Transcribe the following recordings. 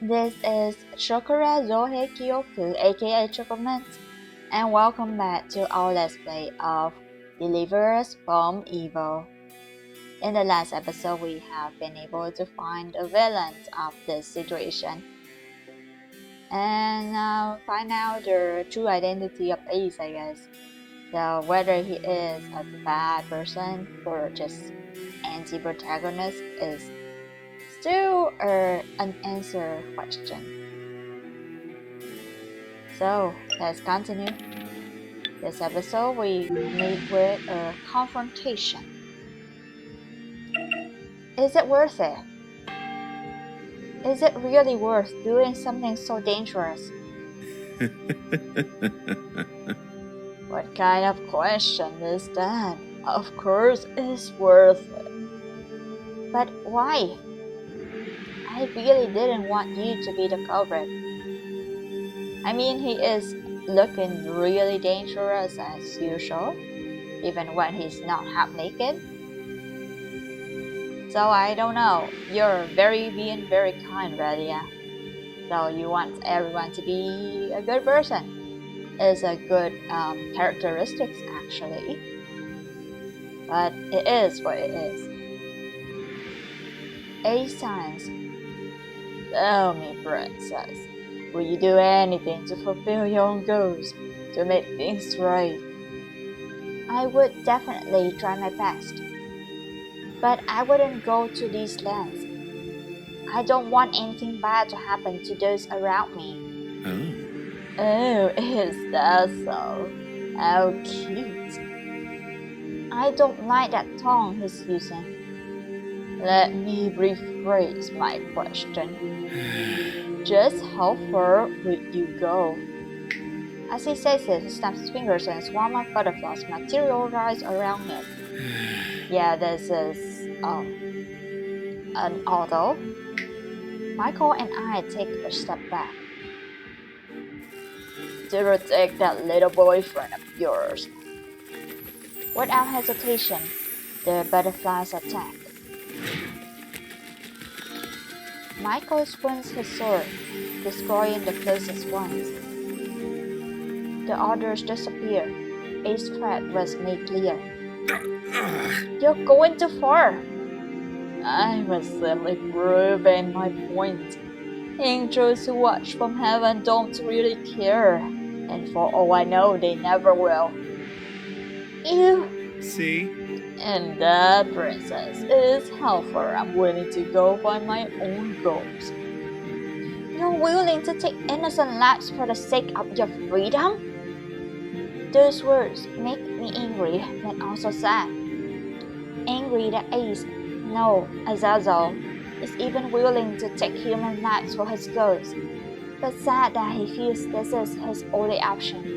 This is Shokora Zouheikyoku, aka Chocomint, and welcome back to our Let's Play of Deliver Us from Evil. In the last episode, we have been able to find the villain of this situation and find out the true identity of Ace, I guess. So whether he is a bad person or just anti-protagonist is still an unanswered question. So let's continue. This episode we meet with a confrontation. Is it worth it? Is it really worth doing something so dangerous? What kind of question is that? Of course it's worth it. But why? I really didn't want you to be the culprit. I mean, he is looking really dangerous as usual, even when he's not half naked. So I don't know, you're being very kind, Radia. So you want everyone to be a good person. It's a good characteristics actually. But it is what it is. A science. Tell me, princess, will you do anything to fulfill your own goals, to make things right? I would definitely try my best. But I wouldn't go to these lands. I don't want anything bad to happen to those around me. Oh, is that so? How cute. I don't like that tone he's using. Let me rephrase my question. Just how far would you go? As he says it, he snaps his fingers and a swarm of butterflies materialize around him. Yeah, this is an auto. Michael and I take a step back. To protect that little boyfriend of yours. Without hesitation, the butterflies attack. Michael swings his sword, destroying the closest ones. The others disappear. Ace's threat was made clear. You're going too far. I was simply proving my point. Angels who watch from heaven don't really care, and for all I know, they never will. Ew. See? And that, princess, is how far I'm willing to go by my own goals. You're willing to take innocent lives for the sake of your freedom? Those words make me angry, but also sad. Angry that Ace, no, Azazel, is even willing to take human lives for his goals, but sad that he feels this is his only option.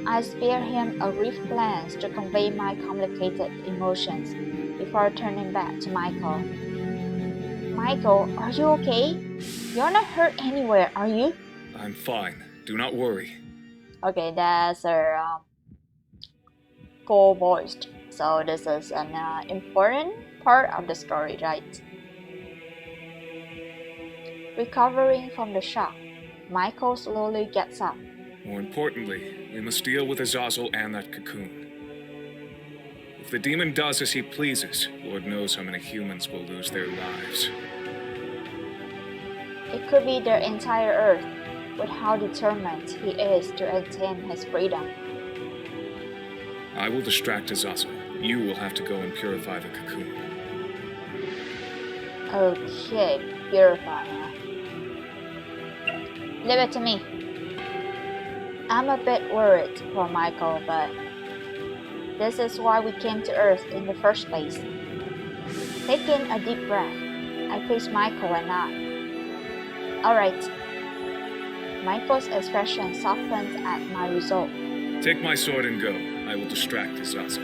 I spare him a brief glance to convey my complicated emotions before turning back to Michael. Michael, are you okay? You're not hurt anywhere, are you? I'm fine. Do not worry. Okay, that's her full voiced. So this is an important part of the story, right? Recovering from the shock, Michael slowly gets up. More importantly, we must deal with Azazel and that cocoon. If the demon does as he pleases, Lord knows how many humans will lose their lives. It could be their entire Earth, with how determined he is to attain his freedom. I will distract Azazel. You will have to go and purify the cocoon. Okay, purify her. Leave it to me. I'm a bit worried for Michael, but this is why we came to Earth in the first place. Taking a deep breath, I face Michael and nod. Alright. Michael's expression softens at my result. Take my sword and go. I will distract Azazel.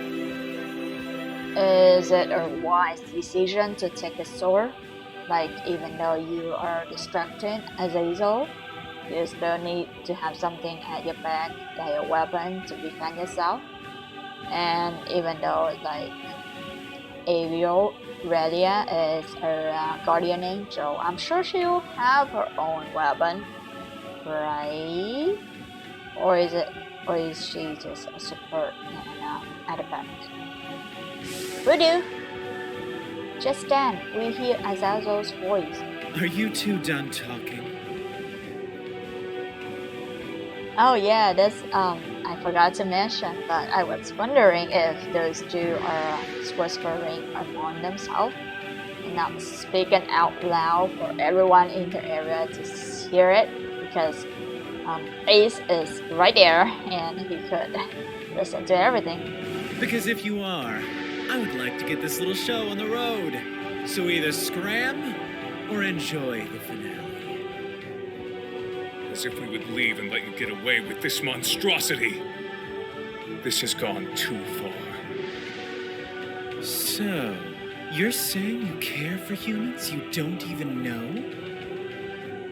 Is it a wise decision to take a sword? Like, even though you are distracted Azazel, you still need to have something at your back, like a weapon to defend yourself. And even though, like, Ariel Relia is her guardian angel. I'm sure she'll have her own weapon, right? Or is she just a support at the back? We do. Just then, we hear Azazel's voice. Are you two done talking? Oh yeah, this I forgot to mention, but I was wondering if those two are whispering among themselves and not speaking out loud for everyone in the area to hear it, because Ace is right there and he could listen to everything. Because if you are, I would like to get this little show on the road. So either scram or enjoy the finale. As if we would leave and let you get away with this monstrosity. This has gone too far. So, you're saying you care for humans you don't even know?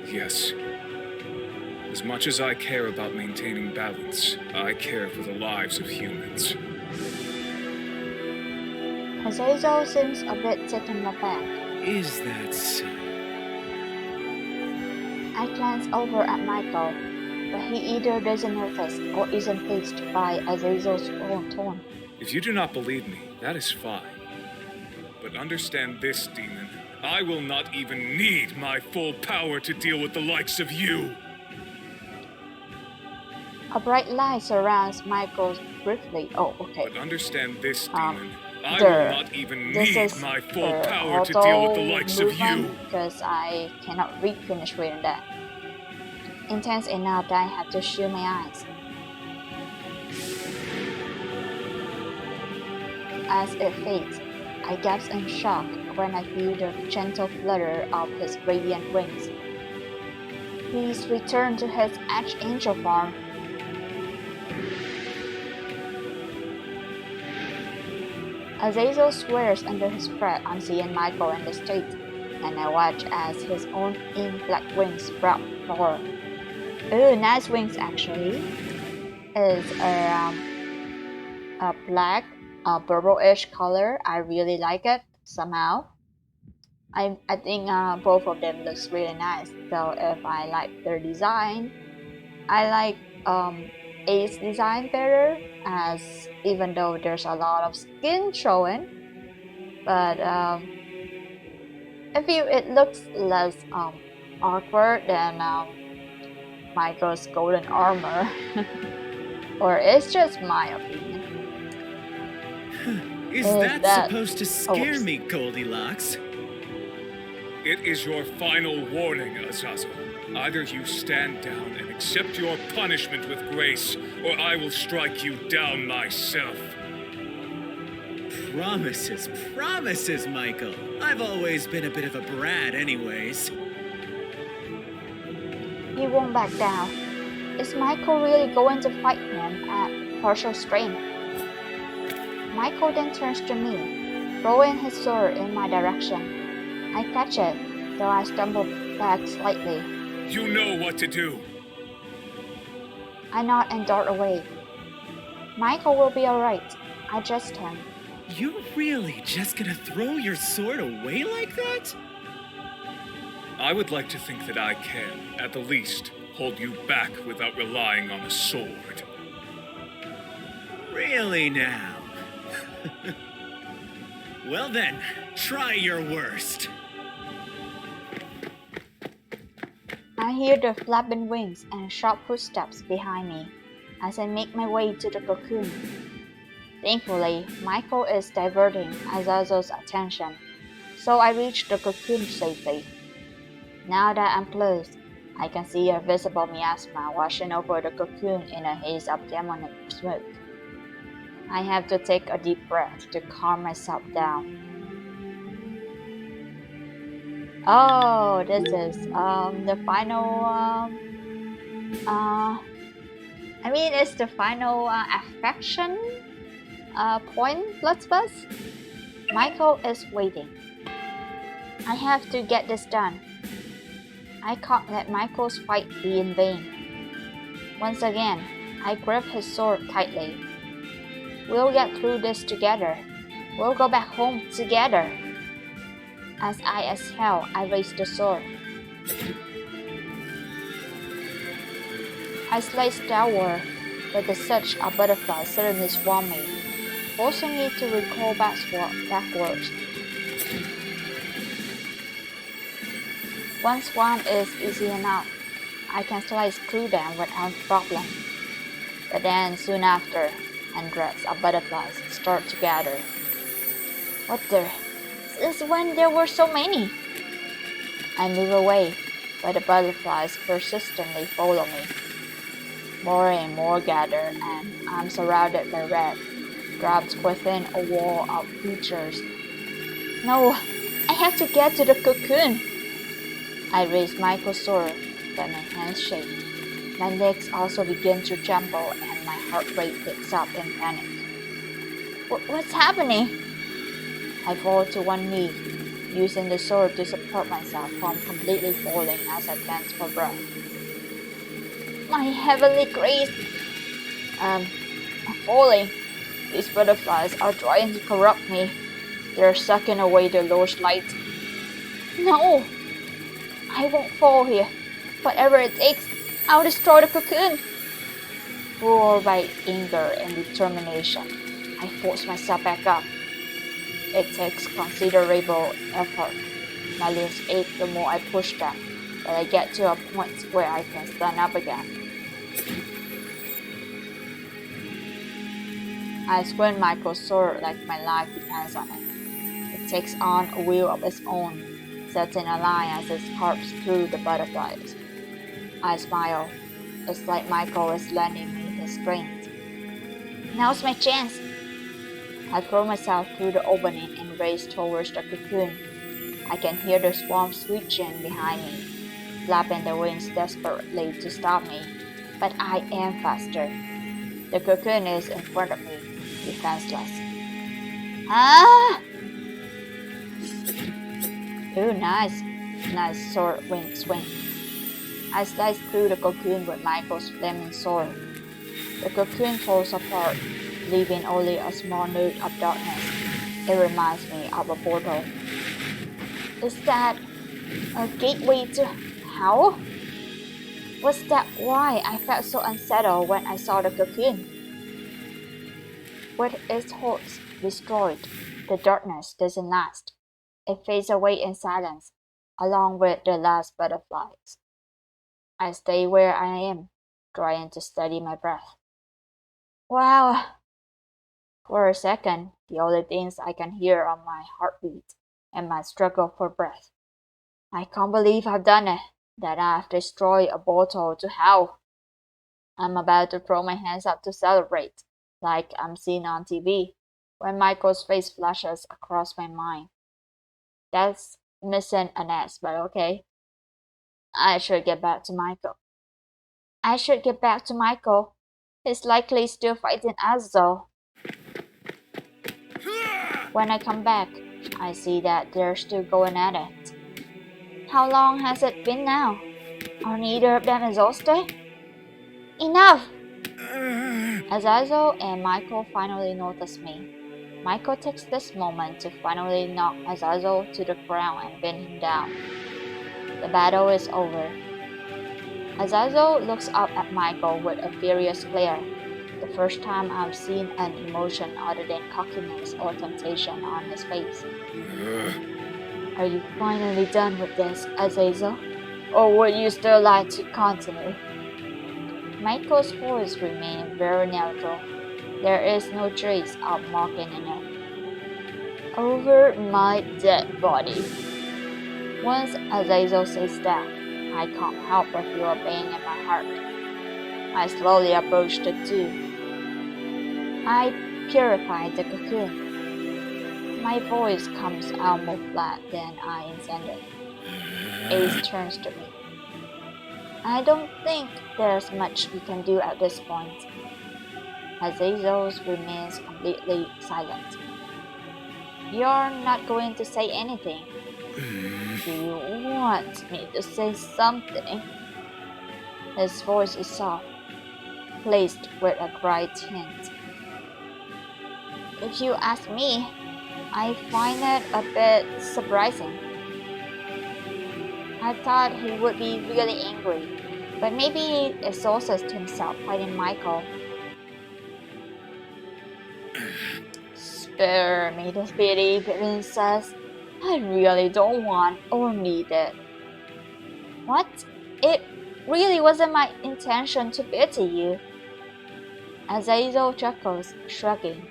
Yes. As much as I care about maintaining balance, I care for the lives of humans. Azazel seems a bit taken aback. Is that so? I glance over at Michael, but he either doesn't notice or isn't pleased by Azazel's own tone. If you do not believe me, that is fine. But understand this, demon. I will not even need my full power to deal with the likes of you. A bright light surrounds Michael briefly. Oh, okay. But understand this, demon. I will not even need my full power to deal with the likes of you. Because I cannot finish reading that. Intense enough that I have to shield my eyes. As it fades, I gasp in shock when I feel the gentle flutter of his radiant wings. He's returned to his archangel form. Azazel swears under his breath on seeing Michael in the state, and I watch as his own ink black wings sprout forward. Ooh, nice wings actually. It's a black, purple-ish color. I really like it somehow. I think both of them looks really nice. So if I like their design, I like Ace design better, as even though there's a lot of skin showing, but I feel it looks less awkward than Michael's golden armor. Or it's just my opinion. Is that supposed to scare me, Goldilocks? It is your final warning, Azazel. Either you stand down and accept your punishment with grace, or I will strike you down myself. Promises, Michael. I've always been a bit of a brat anyways. He won't back down. Is Michael really going to fight him at partial strength? Michael then turns to me, throwing his sword in my direction. I catch it, though I stumble back slightly. You know what to do. I nod and dart away. Michael will be alright. I just him. You're really just gonna throw your sword away like that? I would like to think that I can, at the least, hold you back without relying on a sword. Really now? Well then, try your worst. I hear the flapping wings and sharp footsteps behind me as I make my way to the cocoon. Thankfully, Michael is diverting Azazel's attention, so I reach the cocoon safely. Now that I'm close, I can see a visible miasma washing over the cocoon in a haze of demonic smoke. I have to take a deep breath to calm myself down. Oh, this is the final it's the final affection point, let's bus. Michael is waiting. I have to get this done. I can't let Michael's fight be in vain. Once again, I grip his sword tightly. We'll get through this together. We'll go back home together. As I exhale, I raise the sword. I slice downward, but the surge of butterflies suddenly swarm me, forcing me to recoil backwards. One swarm is easy enough. I can slice through them without problem. But then, soon after, hundreds of butterflies start to gather. What the? Since when there were so many? I move away, but the butterflies persistently follow me. More and more gather, and I'm surrounded by red, trapped within a wall of creatures. No, I have to get to the cocoon. I raise Michael's sword, but my hands shake. My legs also begin to tremble, and my heart rate picks up in panic. What's happening? I fall to one knee, using the sword to support myself from completely falling as I pant for breath. My heavenly grace! I'm falling. These butterflies are trying to corrupt me. They're sucking away the Lord's light. No! I won't fall here. Whatever it takes, I'll destroy the cocoon. Fueled by anger and determination, I force myself back up. It takes considerable effort. My limbs ache the more I push them, but I get to a point where I can stand up again. I swing Michael's sword like my life depends on it. It takes on a will of its own, setting a line as it carves through the butterflies. I smile. It's like Michael is lending me his strength. Now's my chance. I throw myself through the opening and race towards the cocoon. I can hear the swarm switching behind me, flapping their wings desperately to stop me, but I am faster. The cocoon is in front of me, defenseless. Ah! Ooh, nice. Nice sword swing. I slice through the cocoon with Michael's flaming sword. The cocoon falls apart, leaving only a small node of darkness. It reminds me of a portal. Is that a gateway to hell? Was that why I felt so unsettled when I saw the cocoon? With its hopes destroyed, the darkness doesn't last. It fades away in silence, along with the last butterflies. I stay where I am, trying to steady my breath. Wow! For a second, the only things I can hear are my heartbeat and my struggle for breath. I can't believe I've done it, that I've destroyed a portal to hell. I'm about to throw my hands up to celebrate, like I'm seen on TV, when Michael's face flashes across my mind. That's missing an S, but okay. I should get back to Michael. He's likely still fighting Azo. When I come back, I see that they're still going at it. How long has it been now? Are neither of them exhausted? Enough! Azazel and Michael finally notice me. Michael takes this moment to finally knock Azazel to the ground and pin him down. The battle is over. Azazel looks up at Michael with a furious glare, the first time I've seen an emotion other than cockiness or temptation on his face. Are you finally done with this, Azazel? Or would you still like to continue? Michael's voice remained very neutral. There is no trace of mocking in it. Over my dead body. Once Azazel says that, I can't help but feel a pain in my heart. I slowly approach the two. I purify the cocoon. My voice comes out more flat than I intended. Ace turns to me. I don't think there's much we can do at this point. Azazel remains completely silent. You're not going to say anything. Do you want me to say something? His voice is soft, placed with a bright hint. If you ask me, I find it a bit surprising. I thought he would be really angry, but maybe he exhausted himself fighting Michael. Spare me the pity, princess. I really don't want or need it. What? It really wasn't my intention to pity you. Azazel chuckles, shrugging.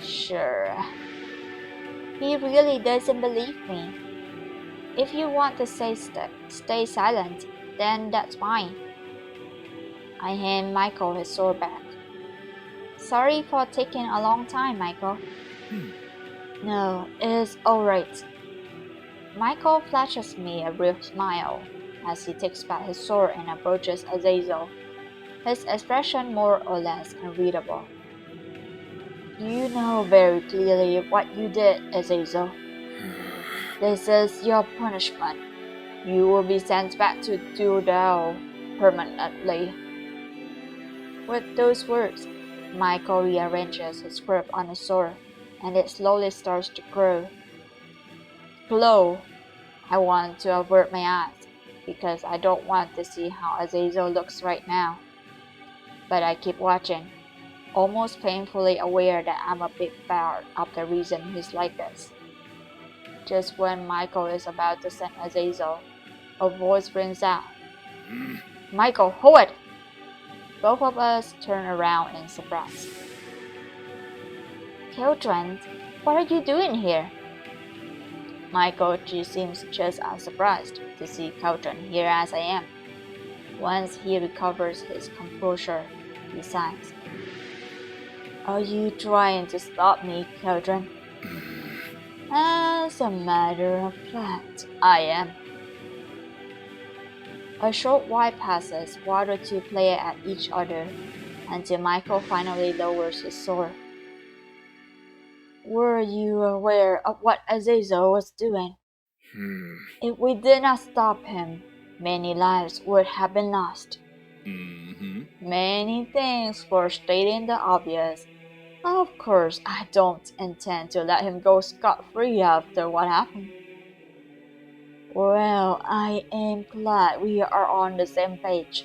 Sure. He really doesn't believe me. If you want to stay silent, then that's fine. I hand Michael his sword back. Sorry for taking a long time, Michael. No, it's alright. Michael flashes me a brief smile as he takes back his sword and approaches Azazel, his expression more or less unreadable. You know very clearly what you did, Azazel. This is your punishment. You will be sent back to DUFE permanently. With those words, Michael rearranges his grip on his sword, and it slowly starts to glow. I want to avert my eyes, because I don't want to see how Azazel looks right now. But I keep watching, almost painfully aware that I'm a big part of the reason he's like this. Just when Michael is about to send Azazel, a voice rings out. Michael, hold it! Both of us turn around in surprise. Children, what are you doing here? Michael seems just as surprised to see Children here as I am. Once he recovers his composure, he sighs. Are you trying to stop me, Children? As a matter of fact, I am. A short while passes while the two play at each other until Michael finally lowers his sword. Were you aware of what Azazel was doing? If we did not stop him, many lives would have been lost. Many thanks for stating the obvious. Of course, I don't intend to let him go scot-free after what happened. Well, I am glad we are on the same page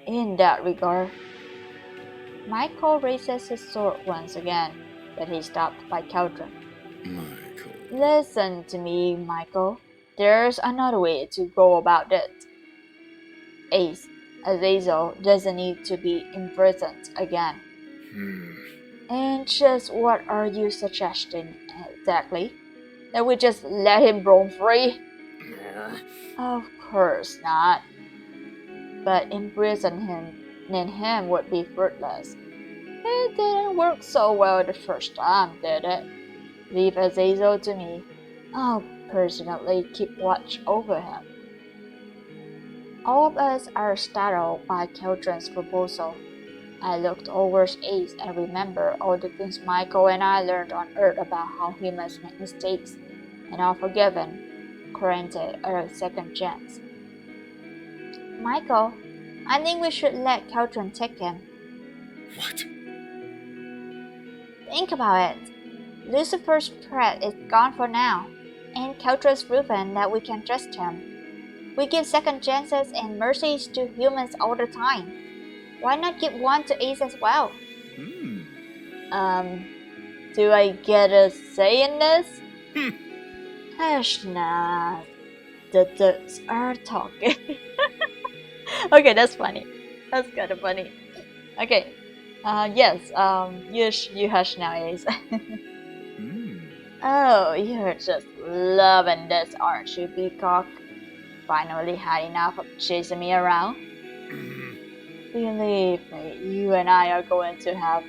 in that regard. Michael raises his sword once again, but he's stopped by Cauldron. Michael. Listen to me, Michael. There's another way to go about it. Ace, Azazel doesn't need to be imprisoned again. And just what are you suggesting exactly? That we just let him roam free? Of course not. But imprisoning him would be fruitless. It didn't work so well the first time, did it? Leave Azazel to me. I'll personally keep watch over him. All of us are startled by Keldron's proposal. I looked over Ace and remember all the things Michael and I learned on Earth about how humans make mistakes and are forgiven, granted a second chance. Michael, I think we should let Keldron take him. What? Think about it. Lucifer's threat is gone for now, and Keldron's proven that we can trust him. We give second chances and mercies to humans all the time. Why not give one to Ace as well? Do I get a say in this? Ashna, the dudes are talking. Okay, that's funny. That's kind of funny. Okay, yes, you hush now, Ace. Oh, you're just loving this, aren't you, Peacock? Finally had enough of chasing me around? Believe me, you and I are going to have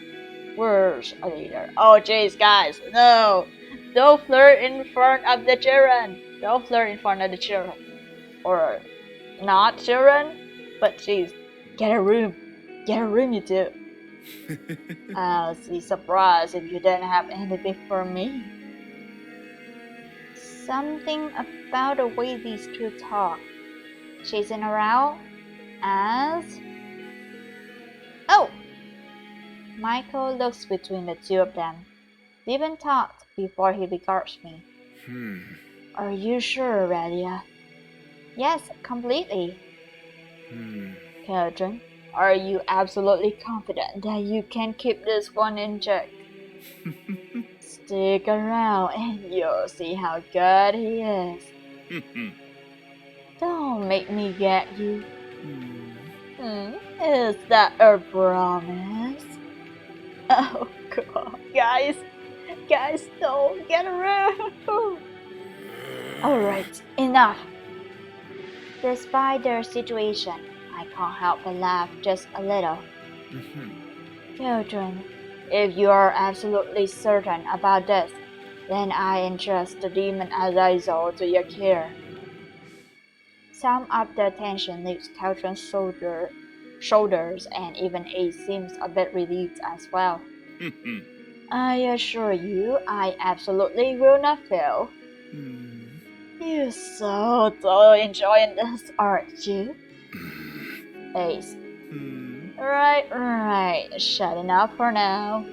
words later. Oh jeez, guys, no! Don't flirt in front of the children! Don't flirt in front of the children. Or not children, but jeez, get a room. Get a room, you two. I'll be surprised if you didn't have anything for me. Something about the way these two talk. Chasing around as... Oh! Michael looks between the two of them, deep in thought before he regards me. Are you sure, Aurelia? Yes, completely. Hmm. Cauldron, are you absolutely confident that you can keep this one in check? Stick around and you'll see how good he is. Don't make me get you. Is that a promise? Oh god, guys, don't get around. Alright, enough. Despite their situation, I can't help but laugh just a little. Children, if you are absolutely certain about this, then I entrust the demon Azazel to your care. Some of the attention leaves Caltron's shoulders, and even Ace seems a bit relieved as well. I assure you, I absolutely will not fail. You're so totally enjoying this, aren't you? Ace. Right, shutting up for now.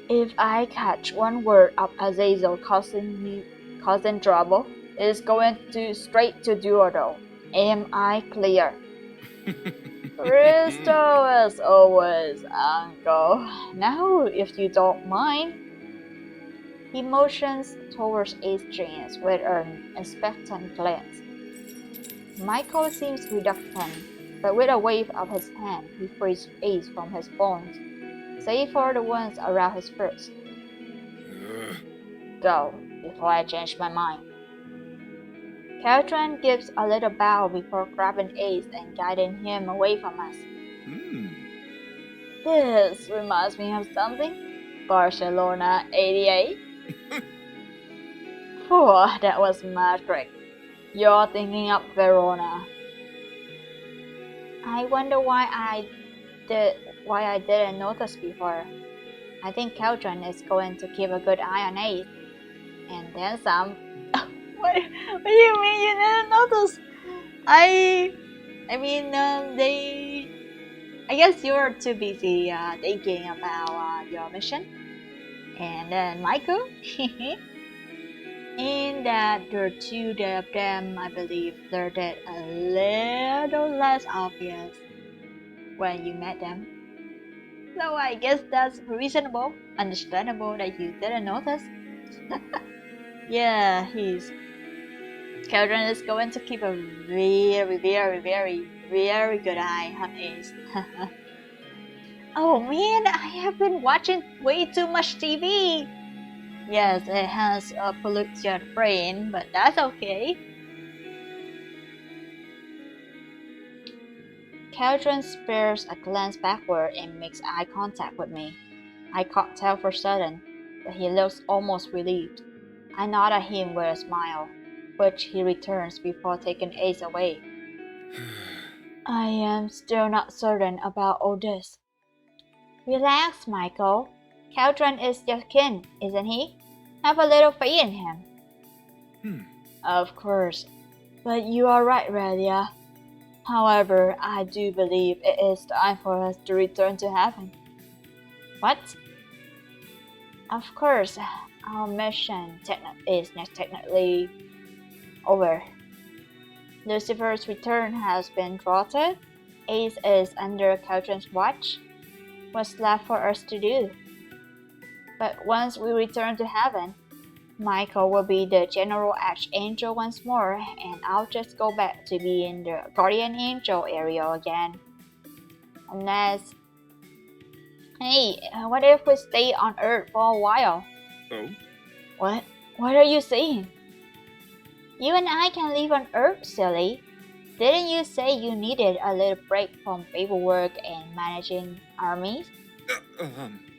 If I catch one word of Azazel causing trouble, it's going to straight to Duodo. Am I clear? Crystal as always, Uncle. Now, if you don't mind. He motions towards Ace with an expectant glance. Michael seems reluctant, but with a wave of his hand, he frees Ace from his bonds, save for the ones around his wrist. Go, before I change my mind. Caltran gives a little bow before grabbing Ace and guiding him away from us. This reminds me of something. Barcelona 88? Phew, that was magic. You're thinking of Verona. I wonder why I didn't notice before. I think Caltran is going to keep a good eye on Ace. And then some. What do you mean you didn't notice? I guess you're too busy thinking about your mission. And then Michael. In that the two of them, I believe, flirted a little less obvious when you met them. So I guess that's reasonable, understandable that you didn't notice. Yeah, Keldron is going to keep a very good eye on Ace. Oh man, I have been watching way too much TV. Yes, it has polluted your brain, but that's okay. Keldron spares a glance backward and makes eye contact with me. I can't tell for certain, but he looks almost relieved. I nod at him with a smile, which he returns before taking Ace away. I am still not certain about all this. Relax, Michael. Keldron is your kin, isn't he? Have a little faith in him. Of course, but you are right, Relia. However, I do believe it is time for us to return to heaven. What? Of course, our mission is technically over. Lucifer's return has been thwarted. Ace is under Caltron's watch. What's left for us to do? But once we return to heaven, Michael will be the General Archangel once more, and I'll just go back to being the Guardian Angel area again. Unless... Hey, what if we stay on Earth for a while? Oh? What? What are you saying? You and I can live on Earth, silly. Didn't you say you needed a little break from paperwork and managing armies?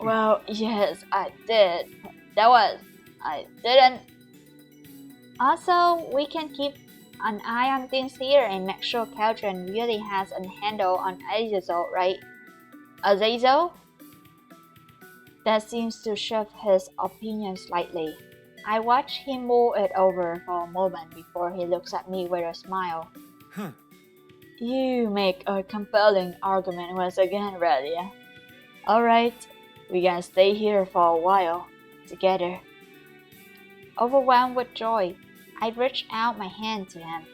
Well, yes, I did. I didn't. Also, we can keep an eye on things here and make sure Caltran really has a handle on Azazel, right? Azazel? That seems to shift his opinion slightly. I watch him mull it over for a moment before he looks at me with a smile. You make a compelling argument once again, Relia. Alright, we can stay here for a while, together. Overwhelmed with joy, I reach out my hand to him.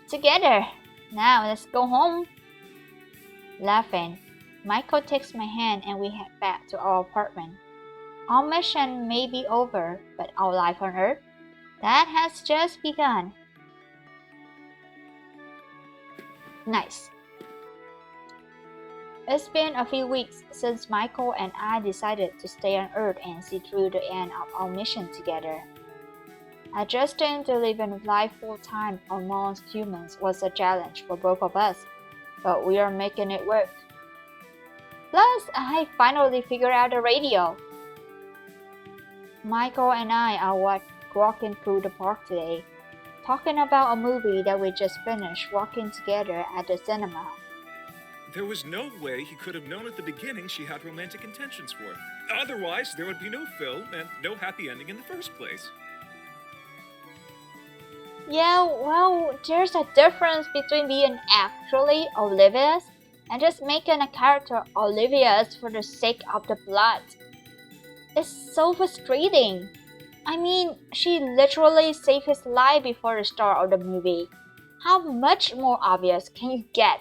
Together. Now let's go home. Laughing, Michael takes my hand and we head back to our apartment. Our mission may be over, but our life on Earth, that has just begun. Nice. It's been a few weeks since Michael and I decided to stay on Earth and see through the end of our mission together. Adjusting to living life full-time amongst humans was a challenge for both of us, but we are making it work. Plus, I finally figured out the radio. Michael and I are walking through the park today, talking about a movie that we just finished watching together at the cinema. There was no way he could have known at the beginning she had romantic intentions for him. Otherwise, there would be no film and no happy ending in the first place. Yeah, well, there's a difference between being actually oblivious and just making a character oblivious for the sake of the plot. It's so frustrating. I mean, she literally saved his life before the start of the movie. How much more obvious can you get?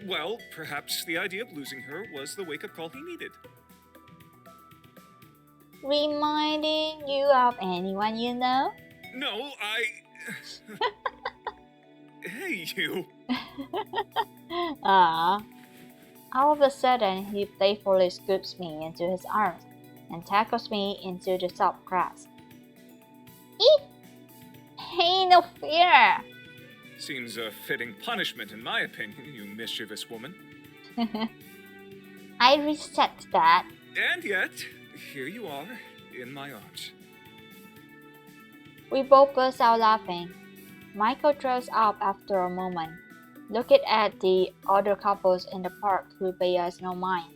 Well, perhaps the idea of losing her was the wake-up call he needed. Reminding you of anyone you know? No, Hey, you! Ah. All of a sudden, he playfully scoops me into his arms and tackles me into the soft grass. Eek! Ain't no fear! Seems a fitting punishment in my opinion, you mischievous woman. I reset that. And yet, here you are, in my arms. We both burst out laughing. Michael draws up after a moment, looking at the other couples in the park who pay us no mind.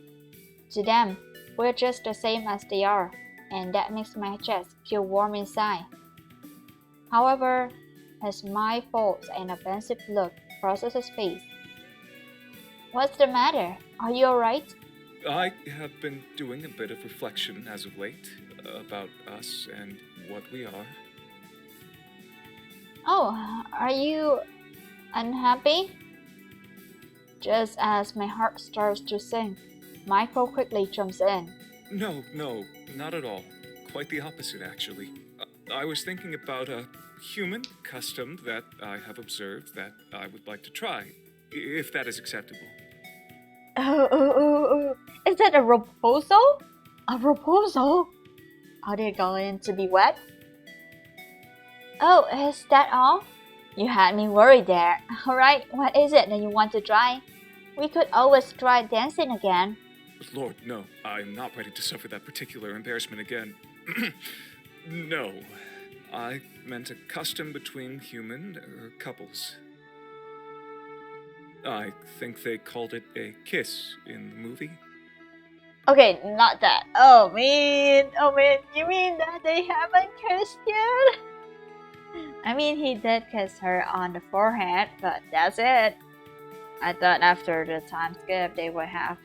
To them, we're just the same as they are, and that makes my chest feel warm inside. However, his mind folds and a pensive look crosses his face. What's the matter? Are you alright? I have been doing a bit of reflection as of late about us and what we are. Oh, are you unhappy? Just as my heart starts to sink, Michael quickly jumps in. No, not at all. Quite the opposite, actually. I was thinking about a human custom that I have observed that I would like to try, if that is acceptable. Oh. Is that a proposal? A proposal? Are they going to be wet? Oh, is that all? You had me worried there. Alright, what is it that you want to try? We could always try dancing again. Lord, no. I'm not ready to suffer that particular embarrassment again. No. I meant a custom between human couples. I think they called it a kiss in the movie. Okay, not that. Oh man, you mean that they haven't kissed yet? I mean, he did kiss her on the forehead, but that's it. I thought after the time skip, they would have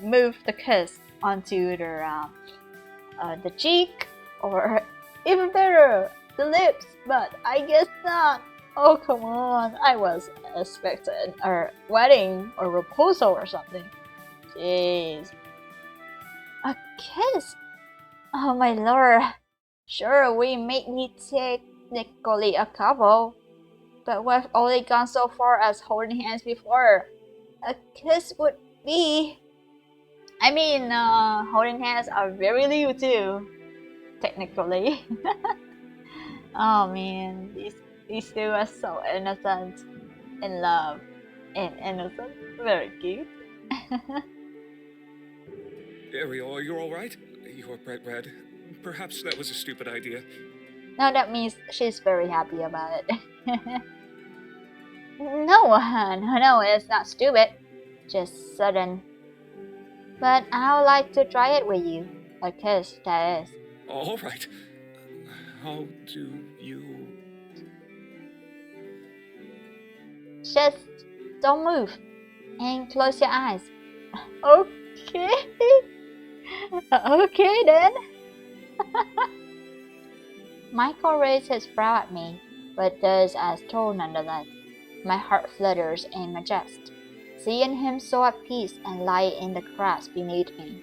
moved the kiss onto the cheek, or even better, the lips, but I guess not. Oh, come on. I was expecting a wedding or proposal or something. Jeez. A kiss? Oh, my lord. Sure, we may be technically a couple, but we've only gone so far as holding hands before. A kiss would be... holding hands are very new too, technically. Oh man, these two are so innocent, in love, and innocent. Very cute. Ariel, are you alright? You're bright red. Perhaps that was a stupid idea. No, that means she's very happy about it. No, it's not stupid. Just sudden. But I would like to try it with you. A kiss, that is. Alright. How do you... Just don't move and close your eyes. Okay. Okay then. Michael raised his brow at me, but does as told nonetheless. My heart flutters in my chest, seeing him so at peace and lie in the grass beneath me.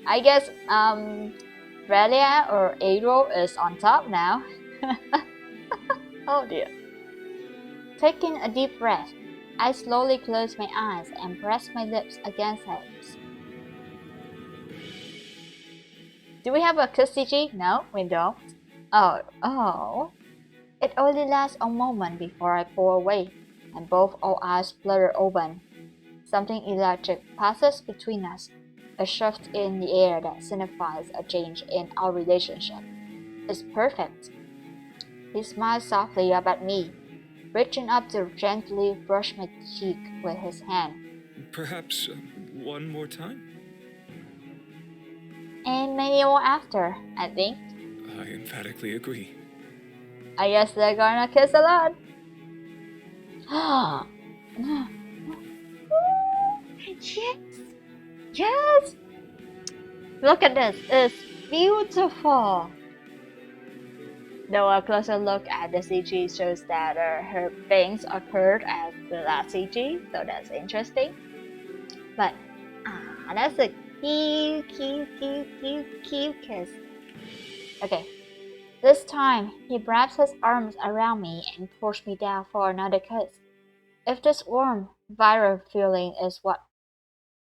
I guess, Relia or Aero is on top now. Oh dear. Taking a deep breath, I slowly close my eyes and press my lips against his. Do we have a kissy? No, we don't. Oh. It only lasts a moment before I pull away, and both our eyes flutter open. Something electric passes between us, a shift in the air that signifies a change in our relationship. It's perfect. He smiles softly up at me, reaching up to gently brush my cheek with his hand. Perhaps one more time? And many more after, I think. I emphatically agree. I guess they're gonna kiss a lot. Yes! Yes! Look at this, it's beautiful! Though a closer look at the CG shows that her bangs occurred as the last CG, so that's interesting. But, that's a cute kiss. Okay, this time he wraps his arms around me and pulls me down for another kiss. If this warm, viral feeling is what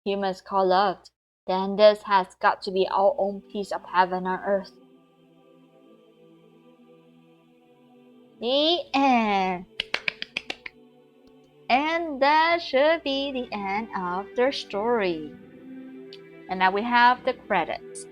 humans call love, then this has got to be our own piece of heaven on earth. The end. And that should be the end of the story. And now we have the credits.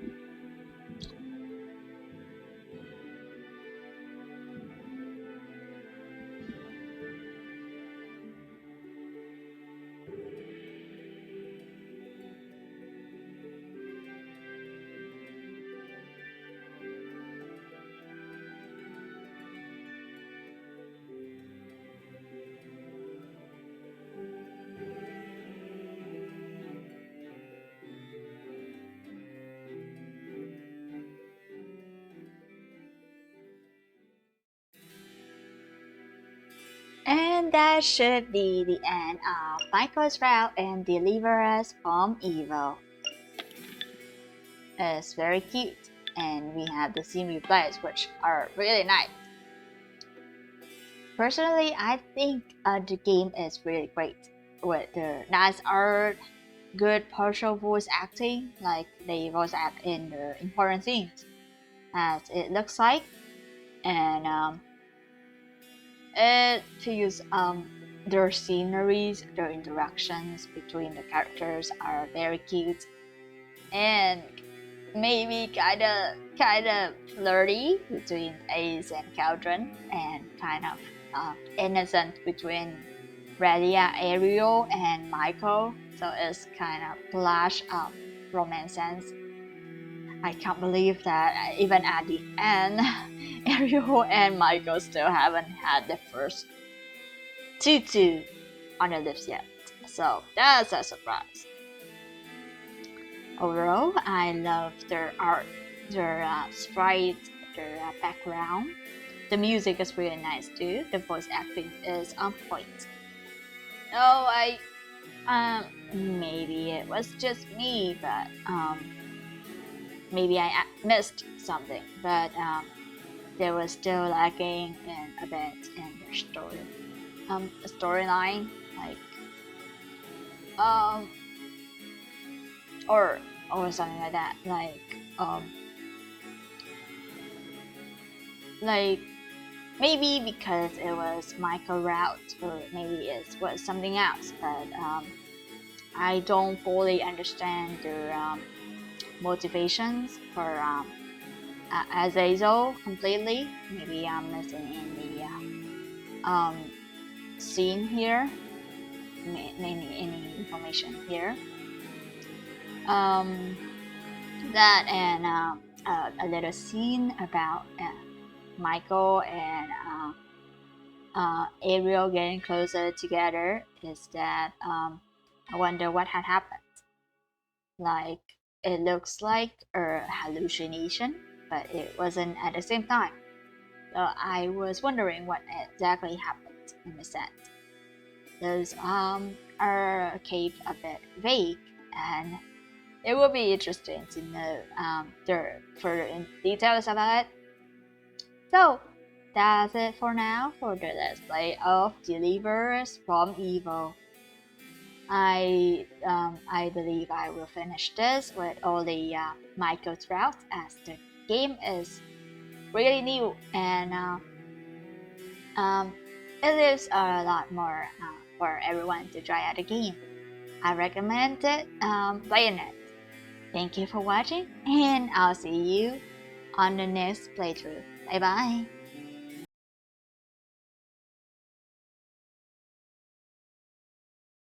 And that should be the end of Michael's route and Deliver Us from Evil. It's very cute, and we have the scene replays, which are really nice. Personally, I think the game is really great, with the nice art, good partial voice acting, like they voice act in the important scenes, as it looks like, and it feels their sceneries, their interactions between the characters are very cute, and maybe kinda flirty between Ace and Cauldron, and kind of innocent between Relia, Ariel, and Michael. So it's kind of flash of romance sense. I can't believe that even at the end, Ariel and Michael still haven't had the first tutu on their lips yet. So that's a surprise. Overall, I love their art, their sprite, their background. The music is really nice too. The voice acting is on point. Oh, maybe it was just me, but maybe I missed something. But they were still lacking in a bit in their storyline, like or something like that, like maybe because it was Michael route, or maybe it was something else, but I don't fully understand their motivations for Azazel completely. Maybe I'm missing in the scene here, any information here. That and a little scene about Michael and Ariel getting closer together is that I wonder what had happened. Like, it looks like a hallucination, but it wasn't at the same time. So I was wondering what exactly happened in the set. those keep a bit vague, and it will be interesting to know the further details about it. So that's it for now for the Let's Play of Deliverance from Evil. I believe I will finish this with all the micro routes, as the game is really new, and it leaves a lot more for everyone to try out the game. I recommend it, playing it. Thank you for watching, and I'll see you on the next playthrough. Bye bye.